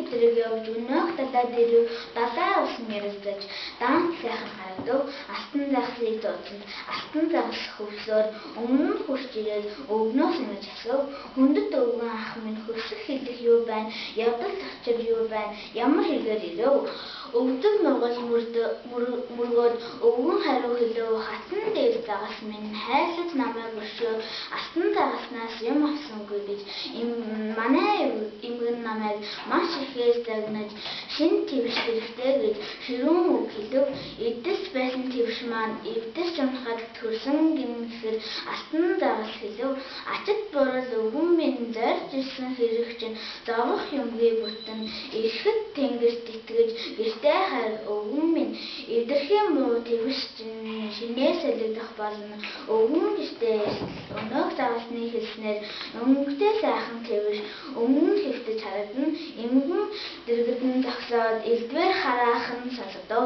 өдрийг явж өнөөх талаа дээр далай усан ярилцаж даанч сайхан харагдав. Алтан загсыг дуудсанд алтан загас хөвсөөр өмнө нь хурж ирээд өвгнөөс ингэж асуув. Хүндэт өвгөн ах минь хөрсөх хэлэх юу байна? Явдал зочир юу байна? Ямар хэгээр ирэв? Өвдөг нургал мөргөөд өвгөн хариу хэлэв. Хатан дээр загас минь хайрлаж намайг өршөө. Алтан загаснаас юм авсангүй гэж манай эмгэн намайг маш ихээр загнаж шинэ твш хэрэгтэй гэж хэрүүн үг хэлэв. Эдэлж байсан твш маань эвдэрч унахад төрсөн гэмэхэр алтан загас хэлэв. Ачид бурал өвгөн минь зорж ирсэн хэрэг чинь зовох юмгүй бүтэн ирэхэд тэнгэрт итгэж гэртээ харь өвгөн минь эвдэрхийн буу твш чинь шинээр солигдох болно. Өвгөн гэртээ өнөөх загасны хэлснээр өнгөтэй сайхан твш өмнө нь хэвтэж харагдана. Эмгэн дэргэдэн зогсоод элдвэр хараахан сонсогдов.